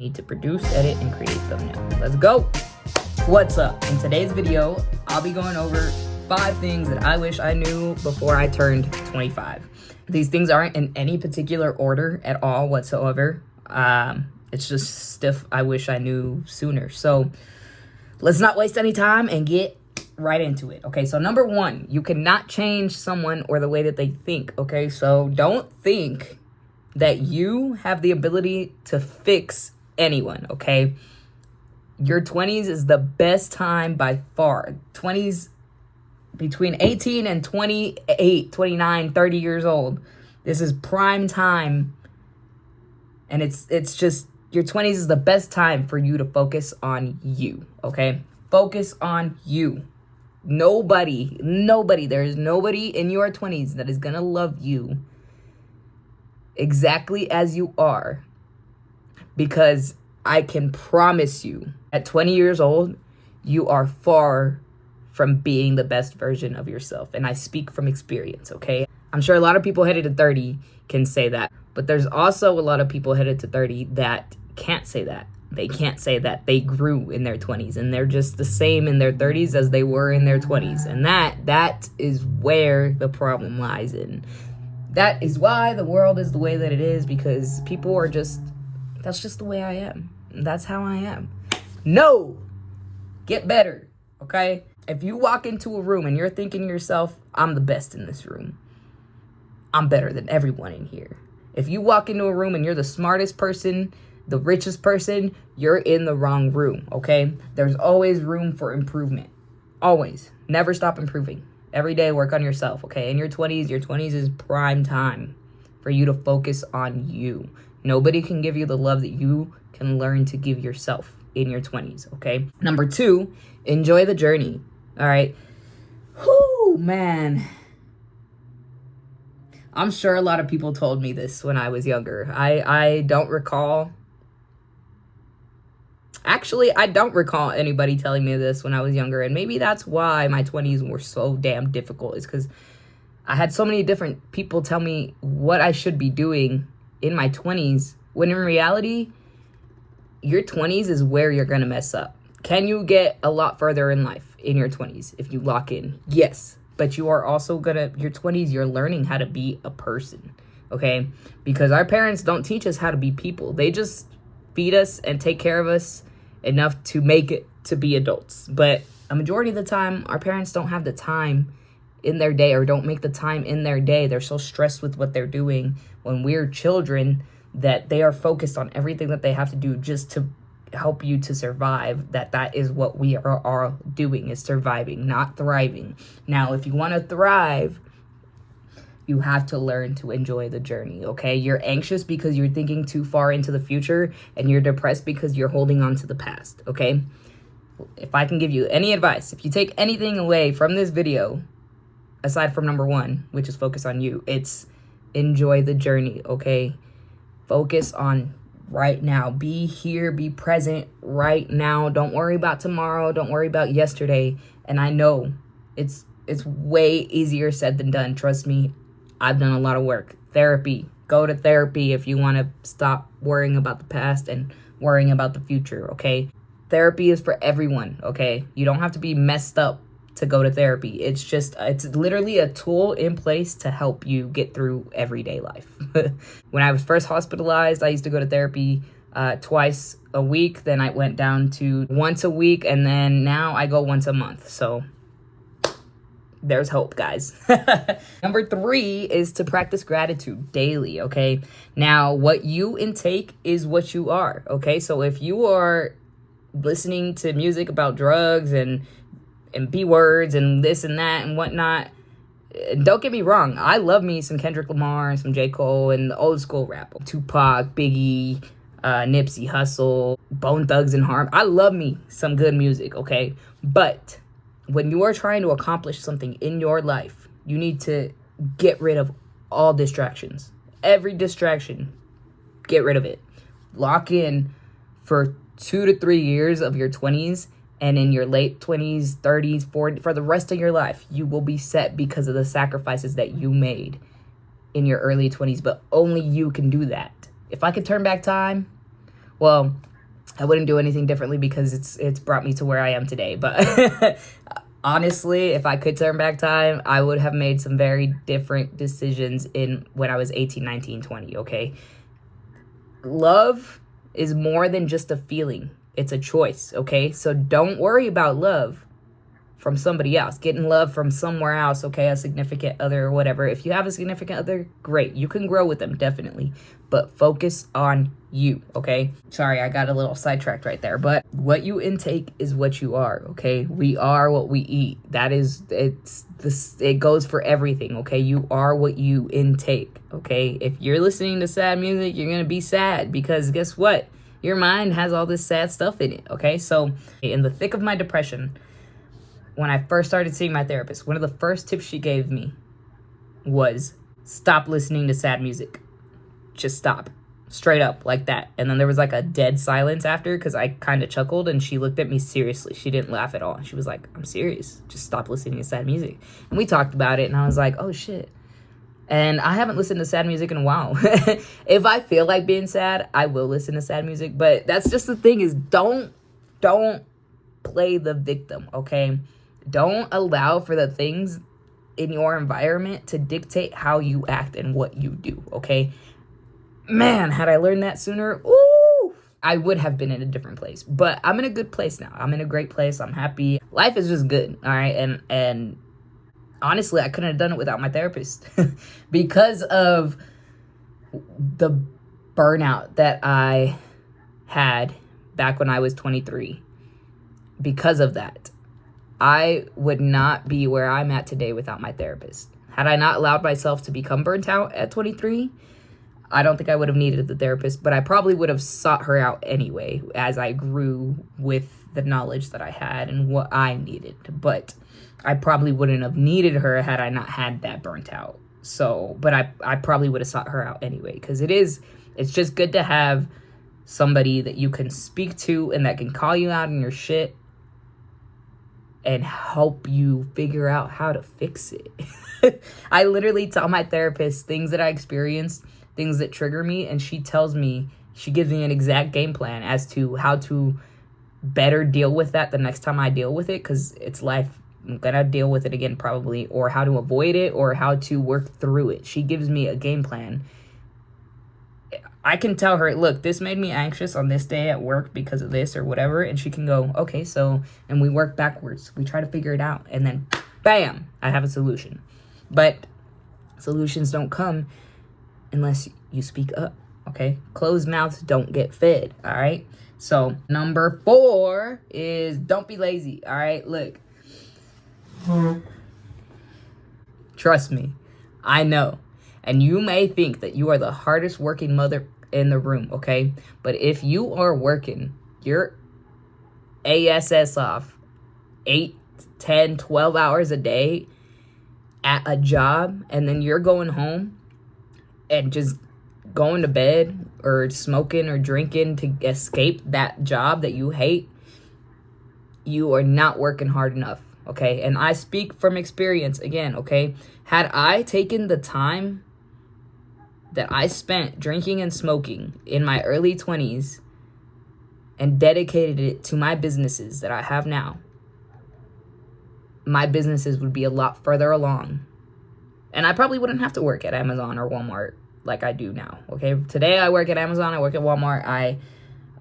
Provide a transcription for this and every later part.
Need to produce, edit, and create thumbnail. Let's go. What's up? In today's video, I'll be going over 5 things that I wish I knew before I turned 25. These things aren't in any particular order at all whatsoever. It's just stuff I wish I knew sooner. So let's not waste any time and get right into it. Okay, so number 1, you cannot change someone or the way that they think. Okay, so don't think that you have the ability to fix anyone. Okay, your 20s is the best time by far. 20s, between 18 and 28, 29, 30 years old. This is prime time. And it's just, your 20s is the best time for you to focus on you, okay? Focus on you. Nobody, there is nobody in your 20s that is gonna love you exactly as you are. Because I can promise you, at 20 years old, you are far from being the best version of yourself. And I speak from experience, okay? I'm sure a lot of people headed to 30 can say that. But there's also a lot of people headed to 30 that can't say that. They can't say that they grew in their 20s. And they're just the same in their 30s as they were in their 20s. And that is where the problem lies in. That is why the world is the way that it is. Because people are just... That's just the way I am. That's how I am. No! Get better, okay? If you walk into a room and you're thinking to yourself, I'm the best in this room. I'm better than everyone in here. If you walk into a room and you're the smartest person, the richest person, you're in the wrong room, okay? There's always room for improvement. Always. Never stop improving. Every day, work on yourself, okay? In your 20s is prime time for you to focus on you. Nobody can give you the love that you can learn to give yourself in your 20s, okay? Number 2, enjoy the journey, all right? Whoo, man. I'm sure a lot of people told me this when I was younger. I don't recall. Actually, I don't recall anybody telling me this when I was younger. And maybe that's why my 20s were so damn difficult. Is because I had so many different people tell me what I should be doing in my 20s. When in reality, your 20s is where you're going to mess up. Can you get a lot further in life in your 20s if you lock in? Yes. But you are also your 20s, you're learning how to be a person, okay? Because our parents don't teach us how to be people. They just feed us and take care of us enough to make it to be adults. But a majority of the time, our parents don't have the time in their day or don't make the time in their day. They're so stressed with what they're doing when we're children that they are focused on everything that they have to do just to help you to survive. That is what we are doing, is surviving, not thriving. Now, if you want to thrive, you have to learn to enjoy the journey, okay? You're anxious because you're thinking too far into the future, and you're depressed because you're holding on to the past, okay? If I can give you any advice, if you take anything away from this video, aside from number 1, which is focus on you, it's enjoy the journey, okay? Focus on right now. Be here, be present right now. Don't worry about tomorrow. Don't worry about yesterday. And I know it's way easier said than done. Trust me, I've done a lot of work. Therapy. Go to therapy if you want to stop worrying about the past and worrying about the future, okay? Therapy is for everyone, okay? You don't have to be messed up to go to therapy. It's literally a tool in place to help you get through everyday life. When I was first hospitalized, I used to go to therapy twice a week. Then I went down to once a week, and then now I go once a month. So there's hope, guys. Number 3 is to practice gratitude daily, okay? Now, what you intake is what you are, okay? So if you are listening to music about drugs and B words and this and that and whatnot, don't get me wrong, I love me some Kendrick Lamar and some J. Cole and the old school rap. Tupac, Biggie, Nipsey Hussle, Bone Thugs and Harm. I love me some good music, okay? But when you are trying to accomplish something in your life, you need to get rid of all distractions. Every distraction, get rid of it. Lock in for 2 to 3 years of your 20s. And in your late 20s, 30s, 40s, for the rest of your life, you will be set because of the sacrifices that you made in your early 20s. But only you can do that. If I could turn back time, well, I wouldn't do anything differently because it's brought me to where I am today. But honestly, if I could turn back time, I would have made some very different decisions in when I was 18, 19, 20, okay? Love is more than just a feeling. It's a choice, okay? So don't worry about love from somebody else, getting love from somewhere else, okay? A significant other or whatever. If you have a significant other, great. You can grow with them, definitely. But focus on you, okay? Sorry, I got a little sidetracked right there. But what you intake is what you are, okay? We are what we eat. That is, it goes for everything, okay? You are what you intake, okay? If you're listening to sad music, you're gonna be sad because guess what? Your mind has all this sad stuff in it, okay? So in the thick of my depression, when I first started seeing my therapist, one of the first tips she gave me was stop listening to sad music. Just stop. Straight up like that. And then there was like a dead silence after because I kind of chuckled and she looked at me seriously. She didn't laugh at all. She was like, I'm serious. Just stop listening to sad music. And we talked about it and I was like, oh shit. And I haven't listened to sad music in a while. If I feel like being sad, I will listen to sad music. But that's just the thing is don't play the victim, okay? Don't allow for the things in your environment to dictate how you act and what you do, okay? Man, had I learned that sooner, ooh, I would have been in a different place. But I'm in a good place now. I'm in a great place. I'm happy. Life is just good, all right? And honestly, I couldn't have done it without my therapist because of the burnout that I had back when I was 23. Because of that, I would not be where I'm at today without my therapist. Had I not allowed myself to become burnt out at 23, I don't think I would have needed the therapist, but I probably would have sought her out anyway as I grew with the knowledge that I had and what I needed. But I probably wouldn't have needed her had I not had that burnt out. So, but I probably would have sought her out anyway because it's just good to have somebody that you can speak to and that can call you out on your shit and help you figure out how to fix it. I literally tell my therapist things that I experienced, things that trigger me, and she gives me an exact game plan as to how to better deal with that the next time I deal with it, because it's life. I'm gonna deal with it again probably, or how to avoid it, or how to work through it. She gives me a game plan. I can tell her, look, this made me anxious on this day at work because of this or whatever. And she can go, okay, so, and we work backwards. We try to figure it out. And then, bam, I have a solution. But solutions don't come unless you speak up, okay? Closed mouths don't get fed, all right? So, number 4 is don't be lazy, all right? Look, trust me, I know. And you may think that you are the hardest working mother in the room, okay? But if you are working your ASS off 8, 10, 12 hours a day at a job, and then you're going home and just going to bed or smoking or drinking to escape that job that you hate, you are not working hard enough, okay? And I speak from experience again, okay? Had I taken the time that I spent drinking and smoking in my early 20s and dedicated it to my businesses that I have now, my businesses would be a lot further along. And I probably wouldn't have to work at Amazon or Walmart like I do now, okay? Today I work at Amazon, I work at Walmart, I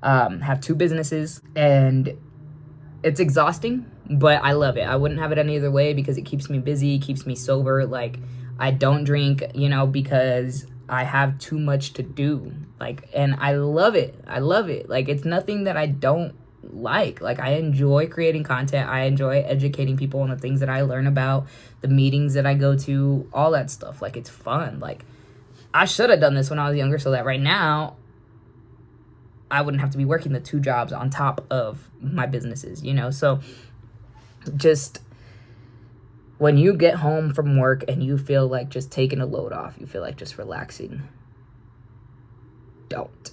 have 2 businesses, and it's exhausting, but I love it. I wouldn't have it any other way because it keeps me busy, keeps me sober. Like, I don't drink, because I have too much to do, and I love it. Like, it's nothing that I don't like. Like, I enjoy creating content. I enjoy educating people on the things that I learn about, the meetings that I go to, all that stuff. Like, it's fun. Like, I should have done this when I was younger so that right now I wouldn't have to be working the 2 jobs on top of my businesses, So just when you get home from work and you feel like just taking a load off, you feel like just relaxing, don't.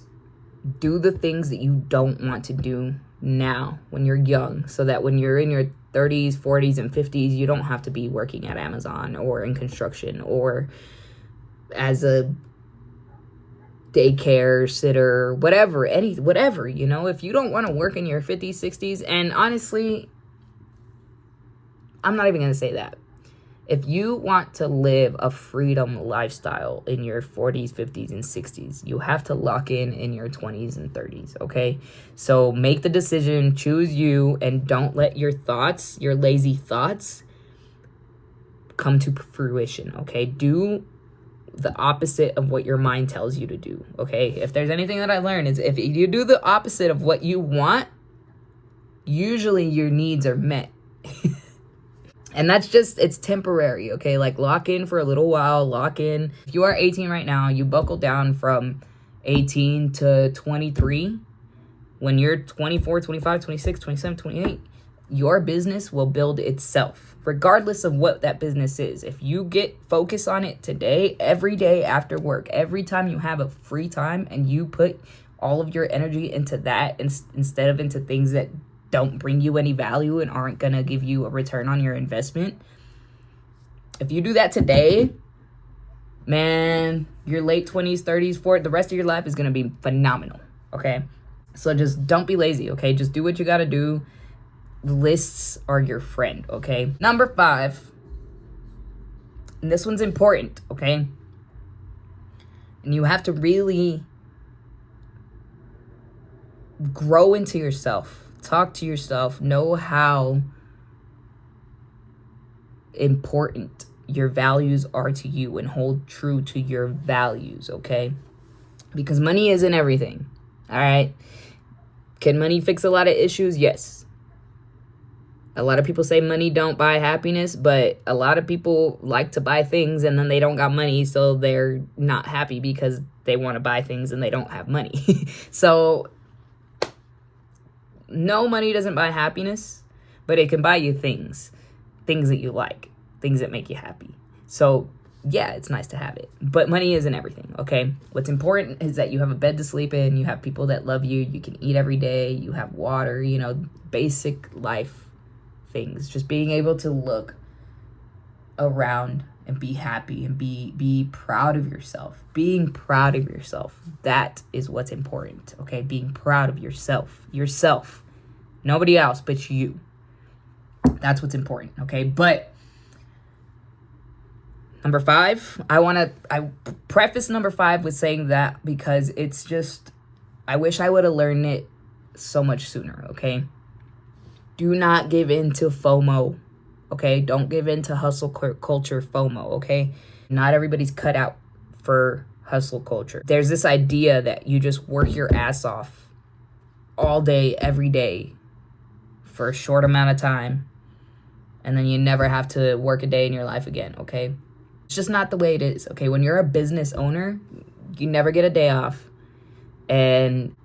Do the things that you don't want to do now when you're young, so that when you're in your 30s, 40s, and 50s, you don't have to be working at Amazon or in construction or as a daycare sitter, whatever, if you don't want to work in your 50s, 60s, and honestly, I'm not even going to say that. If you want to live a freedom lifestyle in your 40s, 50s, and 60s, you have to lock in your 20s and 30s, okay? So make the decision, choose you, and don't let your thoughts, your lazy thoughts, come to fruition, okay? Do the opposite of what your mind tells you to do, okay? If there's anything that I learned, is if you do the opposite of what you want, usually your needs are met. And that's just, it's temporary, okay? Like, lock in for a little while, lock in. If you are 18 right now, you buckle down from 18 to 23. When you're 24, 25, 26, 27, 28, your business will build itself, regardless of what that business is. If you get focus on it today, every day after work, every time you have a free time, and you put all of your energy into that instead of into things that don't bring you any value and aren't gonna give you a return on your investment. If you do that today, man, your late 20s, 30s, the rest of your life is gonna be phenomenal, okay? So just don't be lazy, okay? Just do what you gotta do. Lists are your friend, okay? Number 5, and this one's important, okay? And you have to really grow into yourself. Talk to yourself. Know how important your values are to you and hold true to your values, okay? Because money isn't everything, all right? Can money fix a lot of issues? Yes. A lot of people say money don't buy happiness, but a lot of people like to buy things and then they don't got money, so they're not happy because they want to buy things and they don't have money. So no, money doesn't buy happiness, but it can buy you things that you like, things that make you happy. So yeah, it's nice to have it, but money isn't everything, okay? What's important is that you have a bed to sleep in, you have people that love you, you can eat every day, you have water, basic life things. Just being able to look around and be happy and be proud of yourself. Being proud of yourself, that is what's important, okay? Being proud of yourself. Nobody else but you. That's what's important, okay? But number 5, I preface number 5 with saying that because it's just, I wish I would have learned it so much sooner, okay? Do not give in to FOMO, okay? Don't give in to hustle culture FOMO, okay? Not everybody's cut out for hustle culture. There's this idea that you just work your ass off all day, every day for a short amount of time, and then you never have to work a day in your life again, okay? It's just not the way it is, okay? When you're a business owner, you never get a day off, and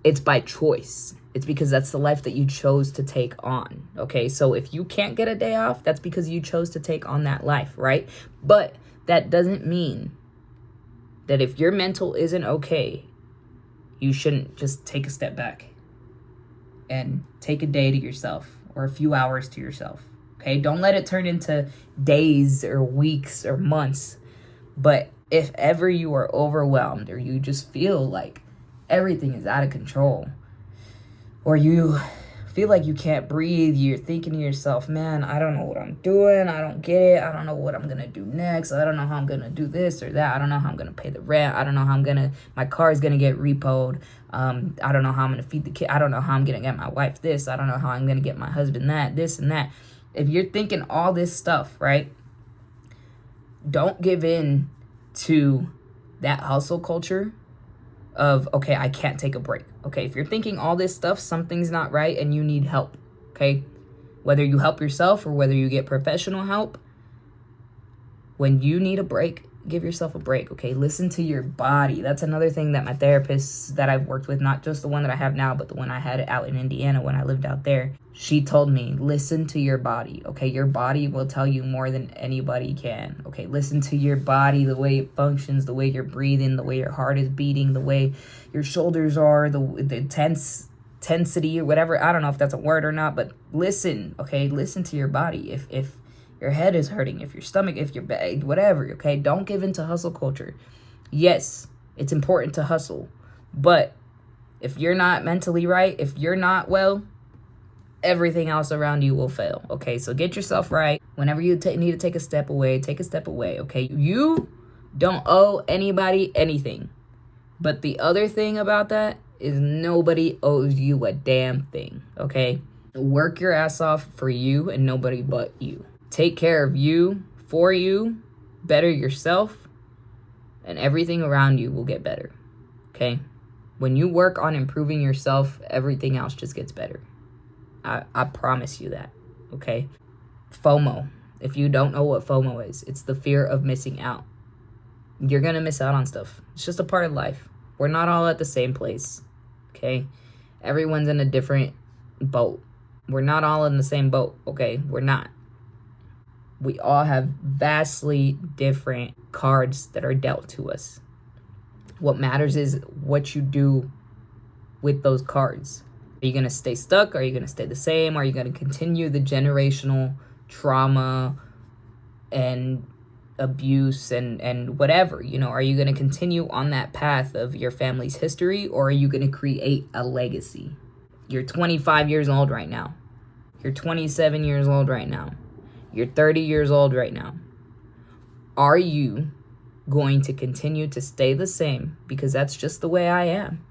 it's by choice. It's because that's the life that you chose to take on, okay? So if you can't get a day off, that's because you chose to take on that life, right? But that doesn't mean that if your mental isn't okay, you shouldn't just take a step back and take a day to yourself or a few hours to yourself, okay? Don't let it turn into days or weeks or months. But if ever you are overwhelmed or you just feel like everything is out of control, or you feel like you can't breathe, you're thinking to yourself, man, I don't know what I'm doing. I don't get it. I don't know what I'm going to do next. I don't know how I'm going to do this or that. I don't know how I'm going to pay the rent. I don't know how my car is going to get repoed. I don't know how I'm going to feed the kid. I don't know how I'm going to get my wife this. I don't know how I'm going to get my husband that, this and that. If you're thinking all this stuff, right? Don't give in to that hustle culture of, okay, I can't take a break. Okay, if you're thinking all this stuff, something's not right and you need help, okay? Whether you help yourself or whether you get professional help, when you need a break, give yourself a break, okay? Listen to your body. That's another thing that my therapists that I've worked with, not just the one that I have now, but the one I had out in Indiana when I lived out there, she told me, listen to your body, okay? Your body will tell you more than anybody can, okay? Listen to your body, the way it functions, the way you're breathing, the way your heart is beating, the way your shoulders are, the tensity or whatever. I don't know if that's a word or not, but listen, okay? Listen to your body. If your head is hurting, if your stomach, if your back, whatever, okay? Don't give in to hustle culture. Yes, It's important to hustle. But if you're not mentally right, if you're not well, everything else around you will fail. Okay, so get yourself right. Whenever you need to take a step away, take a step away. Okay, you don't owe anybody anything. But the other thing about that is nobody owes you a damn thing. Okay, work your ass off for you and nobody but you. Take care of you, for you, better yourself, and everything around you will get better. Okay, when you work on improving yourself, everything else just gets better. I promise you that. Okay, FOMO. If you don't know what FOMO is, it's the fear of missing out. You're gonna miss out on stuff. It's just a part of life. We're not all at the same place. Okay, everyone's in a different boat. We're not all in the same boat. Okay, we're not. We all have vastly different cards that are dealt to us. What matters is what you do with those cards. Are you going to stay stuck? Are you going to stay the same? Are you going to continue the generational trauma and abuse and whatever? You know, are you going to continue on that path of your family's history, or are you going to create a legacy? You're 25 years old right now. You're 27 years old right now. You're 30 years old right now. Are you going to continue to stay the same because that's just the way I am?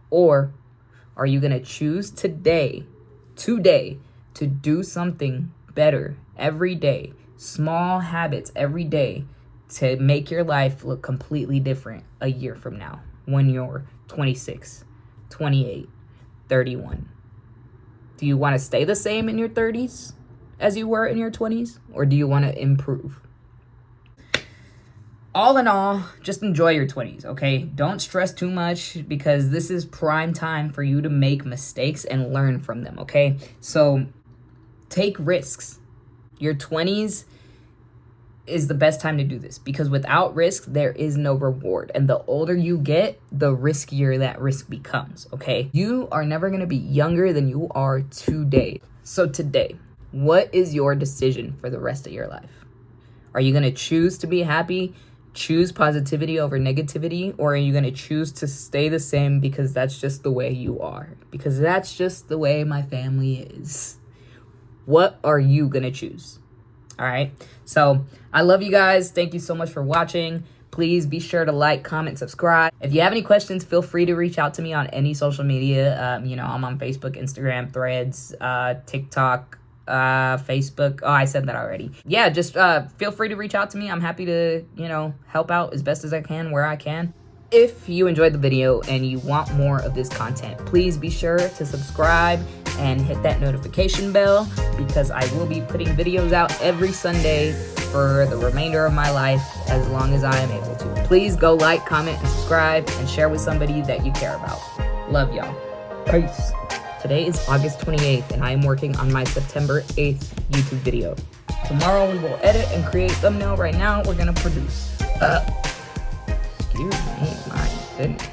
Or are you going to choose today, to do something better every day, small habits every day, to make your life look completely different a year from now when you're 26, 28, 31? Do you want to stay the same in your 30s as you were in your 20s? Or do you want to improve? All in all, just enjoy your 20s, okay? Don't stress too much because this is prime time for you to make mistakes and learn from them, okay? So take risks. Your 20s is the best time to do this because without risk, there is no reward. And the older you get, the riskier that risk becomes, okay? You are never going to be younger than you are today. So today, what is your decision for the rest of your life? Are you going to choose to be happy, choose positivity over negativity, or are you going to choose to stay the same because that's just the way you are? Because that's just the way my family is. What are you going to choose? All right. So I love you guys. Thank you so much for watching. Please be sure to like, comment, subscribe. If you have any questions, feel free to reach out to me on any social media. I'm on Facebook, Instagram, Threads, TikTok, Facebook. Oh, I said that already. Yeah, just feel free to reach out to me. I'm happy to, help out as best as I can where I can. If you enjoyed the video and you want more of this content, please be sure to subscribe and hit that notification bell because I will be putting videos out every Sunday for the remainder of my life as long as I am able to. Please go like, comment, and subscribe and share with somebody that you care about. Love y'all. Peace. Today is August 28th and I am working on my September 8th YouTube video. Tomorrow we will edit and create thumbnail. Right now we're gonna produce. Excuse me, my goodness.